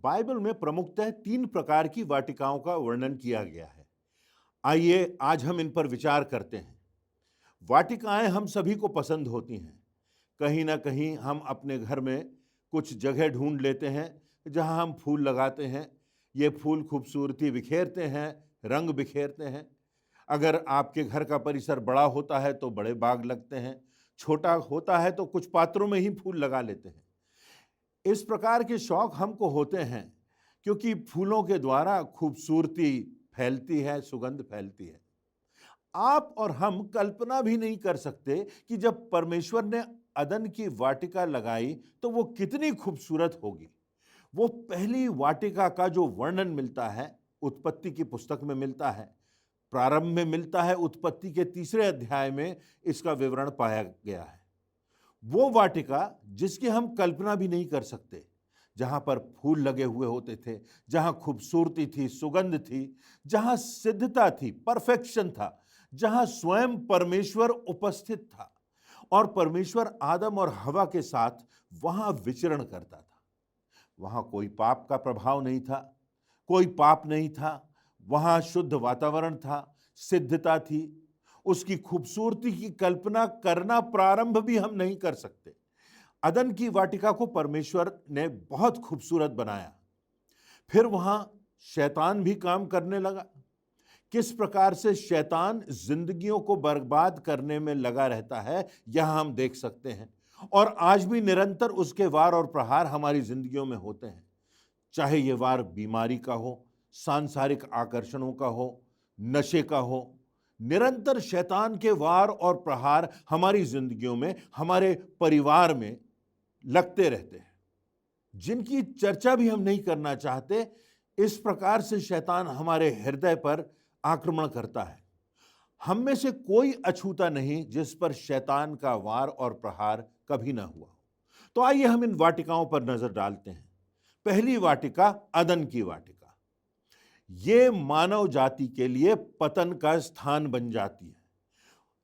Bible में प्रमुखतः 3 प्रकार की वाटिकाओं का वर्णन किया गया है। आइए आज हम इन पर विचार करते हैं। वाटिकाएं हम सभी को पसंद होती हैं। कहीं ना कहीं हम अपने घर में कुछ जगह ढूंढ लेते हैं जहां हम फूल लगाते हैं। ये फूल खूबसूरती बिखेरते हैं, रंग बिखेरते हैं। अगर आपके घर का परिसर बड़ा होता है तो बड़े बाग लगते हैं, छोटा होता है तो कुछ पात्रों में ही फूल लगा लेते हैं। इस प्रकार के शौक हमको होते हैं क्योंकि फूलों के द्वारा खूबसूरती फैलती है, सुगंध फैलती है। आप और हम कल्पना भी नहीं कर सकते कि जब परमेश्वर ने अदन की वाटिका लगाई तो वो कितनी खूबसूरत होगी। वो पहली वाटिका का जो वर्णन मिलता है उत्पत्ति की पुस्तक में मिलता है, प्रारंभ में मिलता है, उत्पत्ति के 3 अध्याय में इसका विवरण पाया गया है। वो वाटिका जिसकी हम कल्पना भी नहीं कर सकते, जहां पर फूल लगे हुए होते थे, जहां खूबसूरती थी, सुगंध थी, जहां सिद्धता थी, परफेक्शन था, जहां स्वयं परमेश्वर उपस्थित था और परमेश्वर आदम और हवा के साथ वहां विचरण करता था। वहां कोई पाप का प्रभाव नहीं था, कोई पाप नहीं था। वहां शुद्ध वातावरण था, सिद्धता थी। उसकी खूबसूरती की कल्पना करना प्रारंभ भी हम नहीं कर सकते। अदन की वाटिका को परमेश्वर ने बहुत खूबसूरत बनाया। फिर वहां शैतान भी काम करने लगा। किस प्रकार से शैतान जिंदगियों को बर्बाद करने में लगा रहता है, यह हम देख सकते हैं। और आज भी निरंतर उसके वार और प्रहार हमारी जिंदगियों में होते हैं। चाहे ये वार बीमारी का हो, सांसारिक आकर्षणों का हो, नशे का हो, निरंतर शैतान के वार और प्रहार हमारी जिंदगियों में, हमारे परिवार में लगते रहते हैं, जिनकी चर्चा भी हम नहीं करना चाहते। इस प्रकार से शैतान हमारे हृदय पर आक्रमण करता है। हम में से कोई अछूता नहीं जिस पर शैतान का वार और प्रहार कभी ना हुआ हो। तो आइए हम इन वाटिकाओं पर नजर डालते हैं। पहली वाटिका अदन की वाटिका। ये मानव जाति के लिए पतन का स्थान बन जाती है।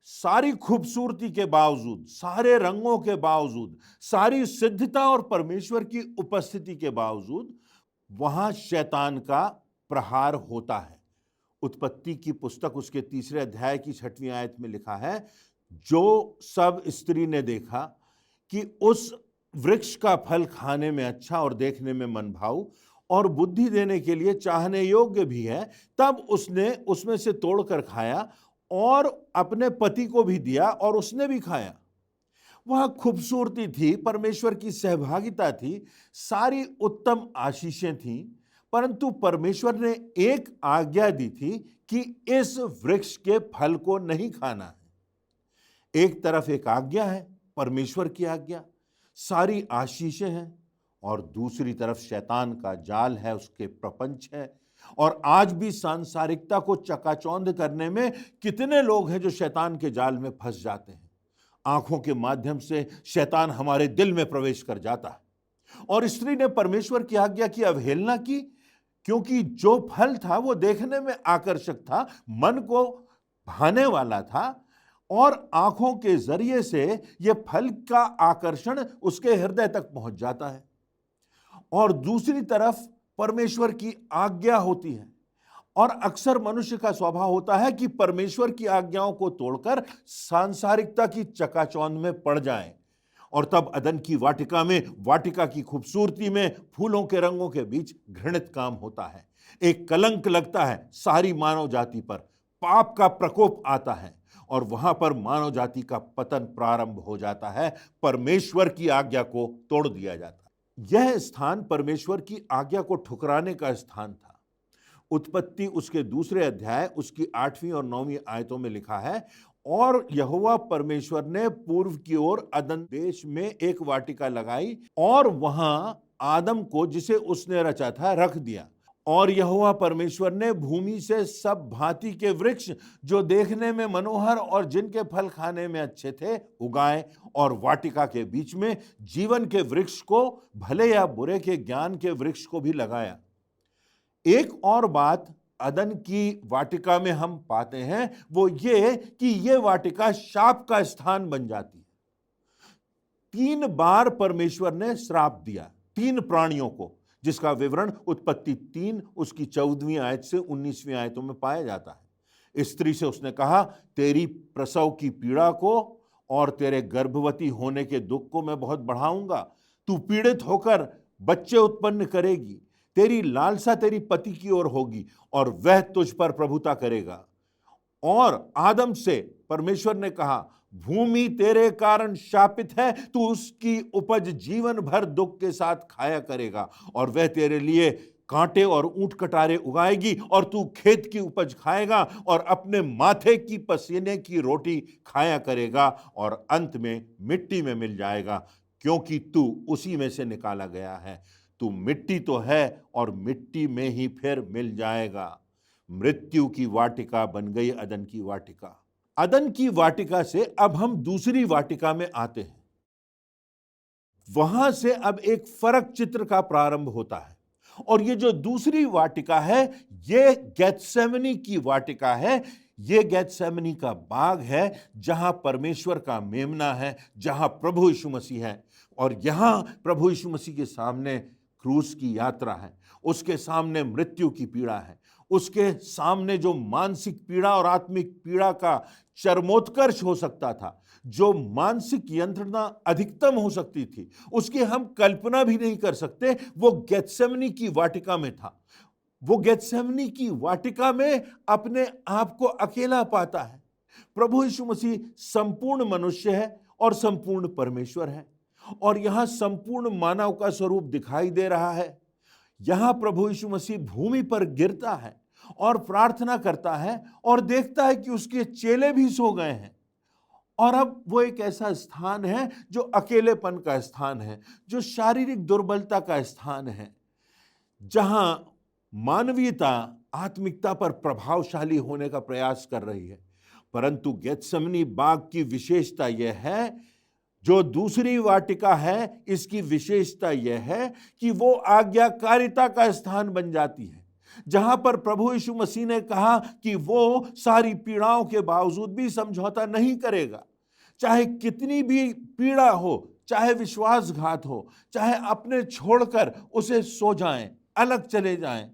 सारी खूबसूरती के बावजूद, सारे रंगों के बावजूद, सारी सिद्धता और परमेश्वर की उपस्थिति के बावजूद वहां शैतान का प्रहार होता है। उत्पत्ति की पुस्तक उसके 3 अध्याय की 6वीं आयत में लिखा है, जो सब स्त्री ने देखा कि उस वृक्ष का फल खाने में अच्छा और देखने में मन भाऊ और बुद्धि देने के लिए चाहने योग्य भी है, तब उसने उसमें से तोड़कर खाया और अपने पति को भी दिया और उसने भी खाया। वह खूबसूरती थी, परमेश्वर की सहभागिता थी, सारी उत्तम आशीषें थीं। परंतु परमेश्वर ने एक आज्ञा दी थी कि इस वृक्ष के फल को नहीं खाना है। एक तरफ एक आज्ञा है, परमेश्वर की आज्ञा, सारी आशीषें हैं, और दूसरी तरफ शैतान का जाल है, उसके प्रपंच है। और आज भी सांसारिकता को चकाचौंध करने में कितने लोग हैं जो शैतान के जाल में फंस जाते हैं। आंखों के माध्यम से शैतान हमारे दिल में प्रवेश कर जाता है। और स्त्री ने परमेश्वर की आज्ञा की अवहेलना की, क्योंकि जो फल था वो देखने में आकर्षक था, मन को भाने वाला था, और आंखों के जरिए से ये फल का आकर्षण उसके हृदय तक पहुंच जाता है। और दूसरी तरफ परमेश्वर की आज्ञा होती है, और अक्सर मनुष्य का स्वभाव होता है कि परमेश्वर की आज्ञाओं को तोड़कर सांसारिकता की चकाचौंध में पड़ जाएं। और तब अदन की वाटिका में, वाटिका की खूबसूरती में, फूलों के रंगों के बीच घृणित काम होता है। एक कलंक लगता है सारी मानव जाति पर, पाप का प्रकोप आता है और वहां पर मानव जाति का पतन प्रारंभ हो जाता है। परमेश्वर की आज्ञा को तोड़ दिया जाता है। यह स्थान परमेश्वर की आज्ञा को ठुकराने का स्थान था। उत्पत्ति उसके 2 अध्याय उसकी 8वीं और 9वीं आयतों में लिखा है, और यहोवा परमेश्वर ने पूर्व की ओर अदन देश में एक वाटिका लगाई और वहां आदम को, जिसे उसने रचा था, रख दिया। और यहोवा परमेश्वर ने भूमि से सब भांति के वृक्ष जो देखने में मनोहर और जिनके फल खाने में अच्छे थे उगाए, और वाटिका के बीच में जीवन के वृक्ष को, भले या बुरे के ज्ञान के वृक्ष को भी लगाया। एक और बात अदन की वाटिका में हम पाते हैं, वो ये कि ये वाटिका शाप का स्थान बन जाती है। 3 बार परमेश्वर ने श्राप दिया 3 प्राणियों को, जिसका विवरण उत्पत्ति 3 उसकी 14वीं आयत से 19वीं आयतों में पाया जाता है। स्त्री से उसने कहा, तेरी प्रसव की पीड़ा को और तेरे गर्भवती होने के दुख को मैं बहुत बढ़ाऊंगा। तू पीड़ित होकर बच्चे उत्पन्न करेगी, तेरी लालसा तेरी पति की ओर होगी और वह तुझ पर प्रभुता करेगा। और आदम से परमेश्वर ने कहा, भूमि तेरे कारण शापित है, तू उसकी उपज जीवन भर दुख के साथ खाया करेगा और वह तेरे लिए कांटे और ऊंट कटारे उगाएगी और तू खेत की उपज खाएगा और अपने माथे की पसीने की रोटी खाया करेगा और अंत में मिट्टी में मिल जाएगा, क्योंकि तू उसी में से निकाला गया है। तू मिट्टी तो है और मिट्टी में ही फिर मिल जाएगा। मृत्यु की वाटिका बन गई अदन की वाटिका। अदन की वाटिका से अब हम दूसरी वाटिका में आते हैं। वहां से अब एक फर्क चित्र का प्रारंभ होता है और ये जो दूसरी वाटिका है ये गेत्सेमनी की वाटिका है। ये गेत्सेमनी का बाग है जहां परमेश्वर का मेमना है, जहां प्रभु यीशु मसीह है और यहां प्रभु यीशु मसीह के सामने क्रूस की यात्रा है, उसके सामने मृत्यु की पीड़ा है, उसके सामने जो मानसिक पीड़ा और आत्मिक पीड़ा का चरमोत्कर्ष हो सकता था, जो मानसिक यंत्रणा अधिकतम हो सकती थी, उसकी हम कल्पना भी नहीं कर सकते, वो गेत्सेमनी की वाटिका में था। वो गेत्सेमनी की वाटिका में अपने आप को अकेला पाता है। प्रभु यीशु मसीह संपूर्ण मनुष्य है और संपूर्ण परमेश्वर है और यहां संपूर्ण मानव का स्वरूप दिखाई दे रहा है। यहां प्रभु यीशु मसीह भूमि पर गिरता है और प्रार्थना करता है और देखता है कि उसके चेले भी सो गए हैं। और अब वो एक ऐसा स्थान है जो अकेलेपन का स्थान है, जो शारीरिक दुर्बलता का स्थान है, जहां मानवीयता आत्मिकता पर प्रभावशाली होने का प्रयास कर रही है। परंतु गेत्सेमनी बाग की विशेषता यह है, जो दूसरी वाटिका है इसकी विशेषता यह है कि वो आज्ञाकारिता का स्थान बन जाती है, जहां पर प्रभु यीशु मसीह ने कहा कि वो सारी पीड़ाओं के बावजूद भी समझौता नहीं करेगा। चाहे कितनी भी पीड़ा हो, चाहे विश्वासघात हो, चाहे अपने छोड़कर उसे सो जाएं, अलग चले जाएं,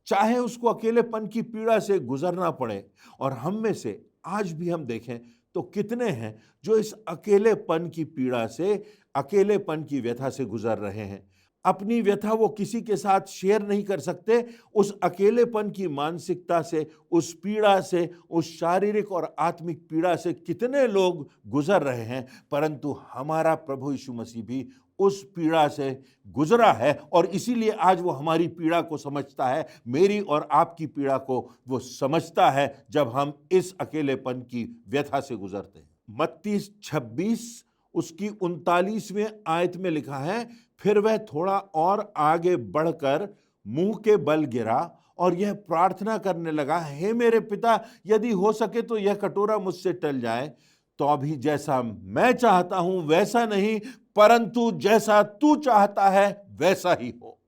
चाहे उसको अकेलेपन की पीड़ा से गुजरना पड़े। और हम में से आज भी हम देखें तो कितने हैं जो इस अकेलेपन की पीड़ा से, अकेलेपन की व्यथा से गुजर रहे हैं। अपनी व्यथा वो किसी के साथ शेयर नहीं कर सकते। उस अकेलेपन की मानसिकता से, उस पीड़ा से, उस शारीरिक और आत्मिक पीड़ा से कितने लोग गुजर रहे हैं। परंतु हमारा प्रभु यीशु मसीह भी उस पीड़ा से गुजरा है और इसीलिए आज वो हमारी पीड़ा को समझता है, मेरी और आपकी पीड़ा को वो समझता है जब हम इस अकेलेपन की व्यथा से गुजरते हैं। मत्ती 26 उसकी 39वें आयत में लिखा है, फिर वह थोड़ा और आगे बढ़कर मुंह के बल गिरा और यह प्रार्थना करने लगा, हे मेरे पिता, यदि हो सके तो यह कटोरा मुझसे टल जाए, तो अभी जैसा मैं चाहता हूं वैसा नहीं, परंतु जैसा तू चाहता है वैसा ही हो।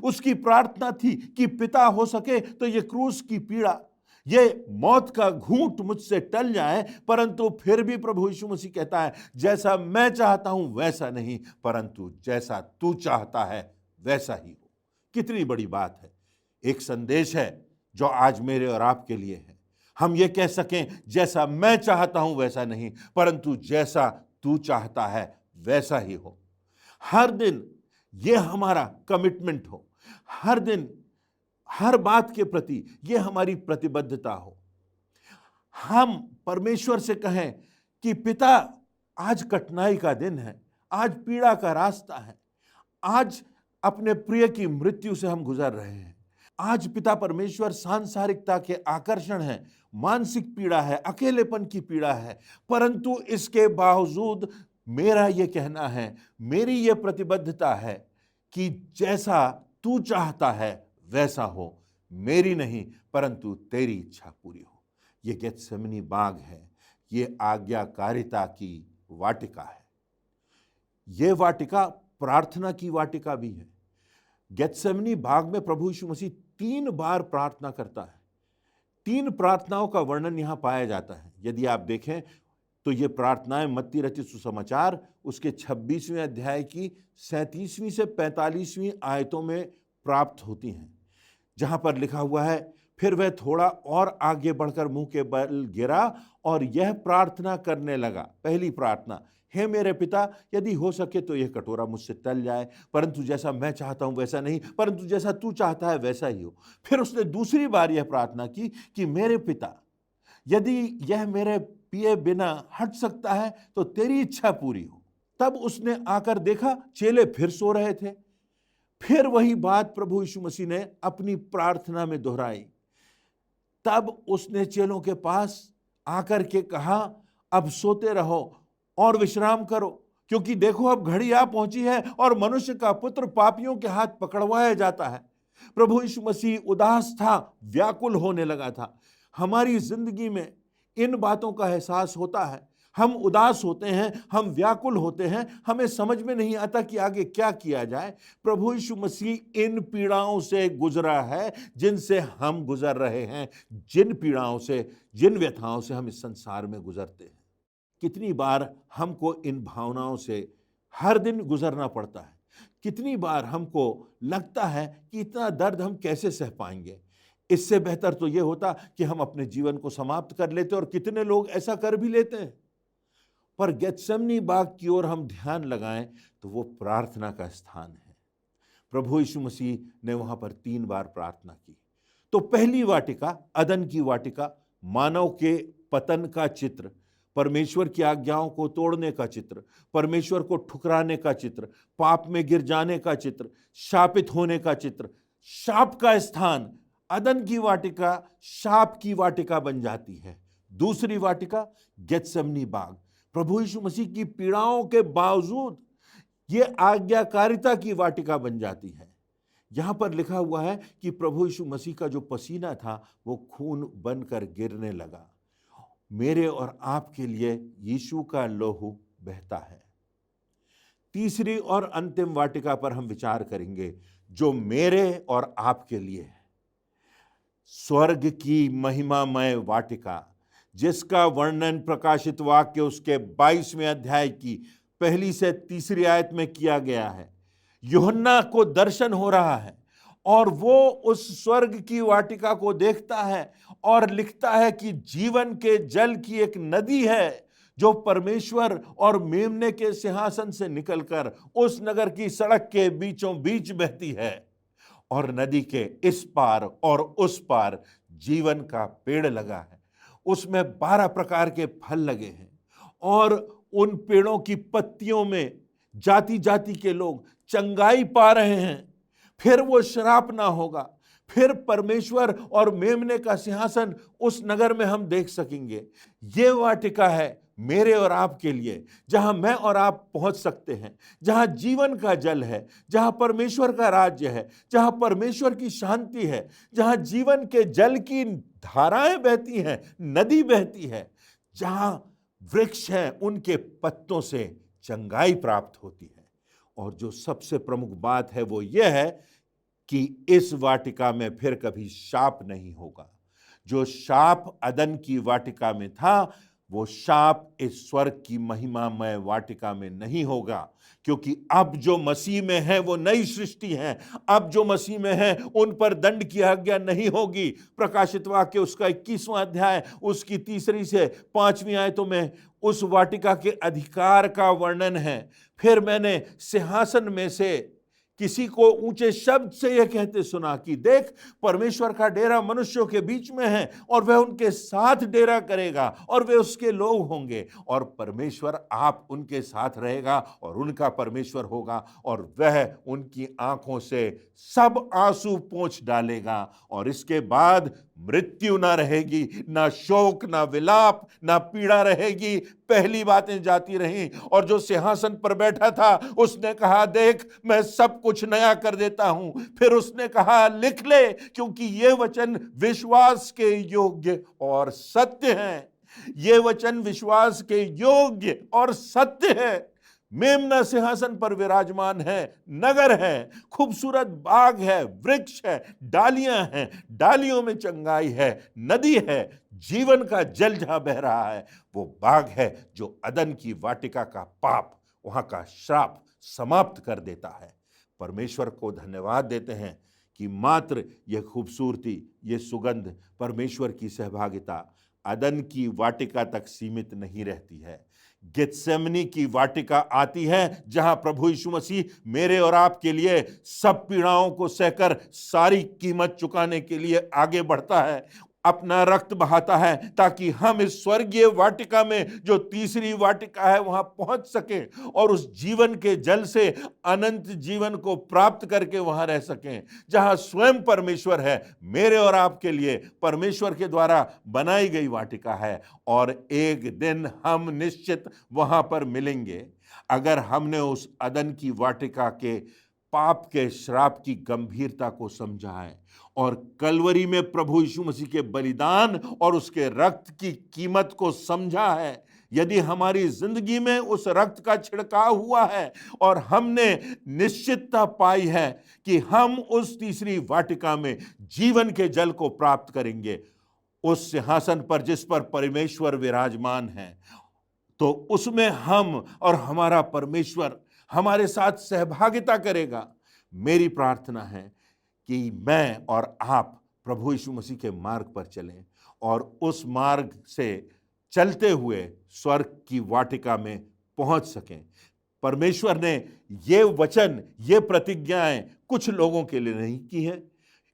उसकी प्रार्थना थी कि पिता हो सके तो ये क्रूस की पीड़ा, ये मौत का घूंट मुझसे टल जाए, परंतु फिर भी प्रभु यीशु मसीह कहता है, जैसा मैं चाहता हूं वैसा नहीं, परंतु जैसा तू चाहता है वैसा ही हो। कितनी बड़ी बात है। एक संदेश है जो आज मेरे और आपके लिए है। हम ये कह सकें, जैसा मैं चाहता हूं वैसा नहीं, परंतु जैसा तू चाहता है वैसा ही हो। हर दिन ये हमारा कमिटमेंट हो, हर दिन हर बात के प्रति ये हमारी प्रतिबद्धता हो। हम परमेश्वर से कहें कि पिता, आज कठिनाई का दिन है, आज पीड़ा का रास्ता है, आज अपने प्रिय की मृत्यु से हम गुजर रहे हैं। आज पिता परमेश्वर सांसारिकता के आकर्षण है, मानसिक पीड़ा है, अकेलेपन की पीड़ा है, परंतु इसके बावजूद मेरा ये कहना है, मेरी ये प्रतिबद्धता है कि जैसा तू चाहता है वैसा हो, मेरी नहीं परंतु तेरी इच्छा पूरी हो। ये गेत्सेमनी बाग है, ये आज्ञाकारिता की वाटिका है। ये वाटिका प्रार्थना की वाटिका भी है। गेत्सेमनी बाग में प्रभु यीशु मसीह 3 बार प्रार्थना करता है। 3 प्रार्थनाओं का वर्णन यहां पाया जाता है। यदि आप देखें तो ये प्रार्थनाएं मत्ती रचित सुसमाचार उसके 26वें अध्याय की 37वीं से 45वीं आयतों में प्राप्त होती हैं, जहां पर लिखा हुआ है, फिर वह थोड़ा और आगे बढ़कर मुंह के बल गिरा और यह प्रार्थना करने लगा। पहली प्रार्थना, हे मेरे पिता, यदि हो सके तो यह कटोरा मुझसे टल जाए, परंतु जैसा मैं चाहता हूं वैसा नहीं, परंतु जैसा तू चाहता है वैसा ही हो। फिर उसने दूसरी बार यह प्रार्थना की कि मेरे पिता, यदि यह मेरे पिए बिना हट सकता है तो तेरी इच्छा पूरी हो। तब उसने आकर देखा चेले फिर सो रहे थे। फिर वही बात प्रभु यीशु मसीह ने अपनी प्रार्थना में दोहराई। तब उसने चेलों के पास आकर के कहा, अब सोते रहो और विश्राम करो, क्योंकि देखो अब घड़ी आ पहुंची है और मनुष्य का पुत्र पापियों के हाथ पकड़वाया जाता है। प्रभु यीशु मसीह उदास था, व्याकुल होने लगा था। हमारी जिंदगी में इन बातों का एहसास होता है। हम उदास होते हैं, हम व्याकुल होते हैं, हमें समझ में नहीं आता कि आगे क्या किया जाए। प्रभु यीशु मसीह इन पीड़ाओं से गुजरा है जिनसे हम गुजर रहे हैं, जिन पीड़ाओं से, जिन व्यथाओं से हम इस संसार में गुजरते हैं। कितनी बार हमको इन भावनाओं से हर दिन गुजरना पड़ता है। कितनी बार हमको लगता है कि इतना दर्द हम कैसे सह पाएंगे। इससे बेहतर तो ये होता कि हम अपने जीवन को समाप्त कर लेते, और कितने लोग ऐसा कर भी लेते हैं। पर गेत्सेमनी बाग की ओर हम ध्यान लगाएं तो वो प्रार्थना का स्थान है। प्रभु यीशु मसीह ने वहां पर 3 बार प्रार्थना की। तो पहली वाटिका, अदन की वाटिका, मानव के पतन का चित्र, परमेश्वर की आज्ञाओं को तोड़ने का चित्र, परमेश्वर को ठुकराने का चित्र, पाप में गिर जाने का चित्र, शापित होने का चित्र। शाप का स्थान, अदन की वाटिका शाप की वाटिका बन जाती है। दूसरी वाटिका गेत्सेमनी बाग, प्रभु यीशु मसीह की पीड़ाओं के बावजूद ये आज्ञाकारिता की वाटिका बन जाती है। यहां पर लिखा हुआ है कि प्रभु यीशु मसीह का जो पसीना था वो खून बनकर गिरने लगा। मेरे और आपके लिए यीशु का लहू बहता है। तीसरी और अंतिम वाटिका पर हम विचार करेंगे, जो मेरे और आपके लिए है। स्वर्ग की महिमामय वाटिका, जिसका वर्णन प्रकाशित वाक्य उसके 22वें अध्याय की पहली से तीसरी आयत में किया गया है। यूहन्ना को दर्शन हो रहा है और वो उस स्वर्ग की वाटिका को देखता है और लिखता है कि जीवन के जल की एक नदी है जो परमेश्वर और मेमने के सिंहासन से निकलकर उस नगर की सड़क के बीचों बीच बहती है, और नदी के इस पार और उस पार जीवन का पेड़ लगा है। उसमें 12 प्रकार के फल लगे हैं, और उन पेड़ों की पत्तियों में जाति जाति के लोग चंगाई पा रहे हैं। फिर वो श्राप ना होगा। फिर परमेश्वर और मेमने का सिंहासन उस नगर में हम देख सकेंगे। ये वाटिका है मेरे और आपके लिए, जहां मैं और आप पहुंच सकते हैं, जहां जीवन का जल है, जहां परमेश्वर का राज्य है, जहां परमेश्वर की शांति है, जहां जीवन के जल की धाराएं बहती हैं, नदी बहती है, जहां वृक्ष हैं उनके पत्तों से चंगाई प्राप्त होती है। और जो सबसे प्रमुख बात है वो ये है कि इस वाटिका में फिर कभी शाप नहीं होगा। जो शाप अदन की वाटिका में था, वो शाप इस स्वर्ग की महिमामय वाटिका में नहीं होगा, क्योंकि अब जो मसीह में है वो नई सृष्टि है। अब जो मसीह में है उन पर दंड की आज्ञा नहीं होगी। प्रकाशित वाक्य उसका 21वां अध्याय उसकी 3 से 5वीं आयतों में उस वाटिका के अधिकार का वर्णन है। फिर मैंने सिंहासन में से किसी को ऊंचे शब्द से यह कहते सुना कि देख, परमेश्वर का डेरा मनुष्यों के बीच में है, और वह उनके साथ डेरा करेगा, और वे उसके लोग होंगे, और परमेश्वर आप उनके साथ रहेगा और उनका परमेश्वर होगा, और वह उनकी आंखों से सब आंसू पोंछ डालेगा। और इसके बाद मृत्यु ना रहेगी, ना शोक, ना विलाप, ना पीड़ा रहेगी। पहली बातें जाती रहीं। और जो सिंहासन पर बैठा था उसने कहा, देख, मैं सब कुछ नया कर देता हूं। फिर उसने कहा, लिख ले, क्योंकि ये वचन विश्वास के योग्य और सत्य हैं। ये वचन विश्वास के योग्य और सत्य है। मेमना सिंहासन पर विराजमान है, नगर है, खूबसूरत बाग है, वृक्ष है, डालियां हैं, डालियों में चंगाई है, नदी है, जीवन का जल जहां बह रहा है, वो बाग है जो अदन की वाटिका का पाप, वहां का श्राप समाप्त कर देता है। परमेश्वर को धन्यवाद देते हैं कि मात्र यह खूबसूरती, ये सुगंध, परमेश्वर की सहभागिता अदन की वाटिका तक सीमित नहीं रहती है। गेत्सेमनी की वाटिका आती है जहां प्रभु यीशु मसीह मेरे और आपके लिए सब पीड़ाओं को सहकर सारी कीमत चुकाने के लिए आगे बढ़ता है, अपना रक्त बहाता है ताकि हम इस स्वर्गीय वाटिका में, जो तीसरी वाटिका है, वहां पहुंच सकें और उस जीवन के जल से अनंत जीवन को प्राप्त करके वहां रह सकें, जहां स्वयं परमेश्वर है। मेरे और आपके लिए परमेश्वर के द्वारा बनाई गई वाटिका है और एक दिन हम निश्चित वहां पर मिलेंगे। अगर हमने उस अदन की वाटिका के पाप के श्राप की गंभीरता को समझा है और कलवरी में प्रभु यीशु मसीह के बलिदान और उसके रक्त की कीमत को समझा है, यदि हमारी जिंदगी में उस रक्त का छिड़काव हुआ है और हमने निश्चितता पाई है कि हम उस तीसरी वाटिका में जीवन के जल को प्राप्त करेंगे, उस सिंहासन पर जिस पर परमेश्वर विराजमान है, तो उसमें हम और हमारा परमेश्वर हमारे साथ सहभागिता करेगा। मेरी प्रार्थना है कि मैं और आप प्रभु यीशु मसीह के मार्ग पर चलें और उस मार्ग से चलते हुए स्वर्ग की वाटिका में पहुंच सकें। परमेश्वर ने ये वचन, ये प्रतिज्ञाएं कुछ लोगों के लिए नहीं की है,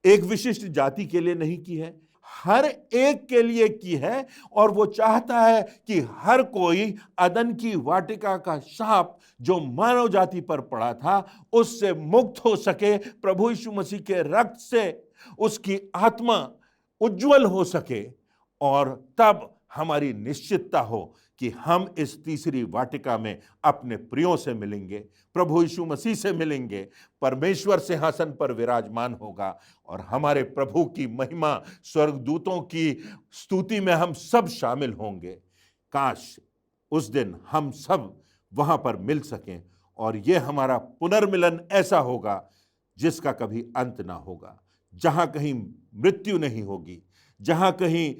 एक विशिष्ट जाति के लिए नहीं की है, हर एक के लिए की है। और वो चाहता है कि हर कोई अदन की वाटिका का शाप जो मानव जाति पर पड़ा था उससे मुक्त हो सके, प्रभु यीशु मसीह के रक्त से उसकी आत्मा उज्जवल हो सके और तब हमारी निश्चितता हो कि हम इस तीसरी वाटिका में अपने प्रियों से मिलेंगे, प्रभु यीशु मसीह से मिलेंगे, परमेश्वर सिंहासन पर विराजमान होगा और हमारे प्रभु की महिमा, स्वर्गदूतों की स्तुति में हम सब शामिल होंगे। काश उस दिन हम सब वहां पर मिल सकें और यह हमारा पुनर्मिलन ऐसा होगा जिसका कभी अंत ना होगा, जहां कहीं मृत्यु नहीं होगी, जहां कहीं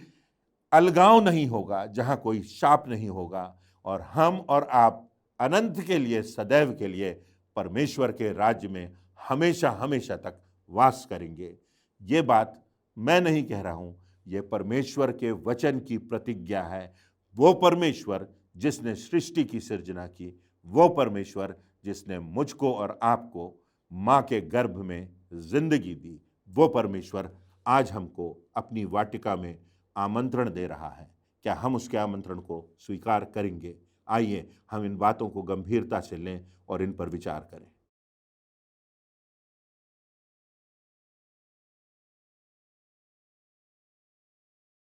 अलगाव नहीं होगा, जहां कोई शाप नहीं होगा और हम और आप अनंत के लिए, सदैव के लिए परमेश्वर के राज्य में हमेशा हमेशा तक वास करेंगे। ये बात मैं नहीं कह रहा हूं, ये परमेश्वर के वचन की प्रतिज्ञा है। वो परमेश्वर जिसने सृष्टि की सृजना की, वो परमेश्वर जिसने मुझको और आपको माँ के गर्भ में जिंदगी दी, वो परमेश्वर आज हमको अपनी वाटिका में आमंत्रण दे रहा है। क्या हम उसके आमंत्रण को स्वीकार करेंगे? आइए हम इन बातों को गंभीरता से लें और इन पर विचार करें।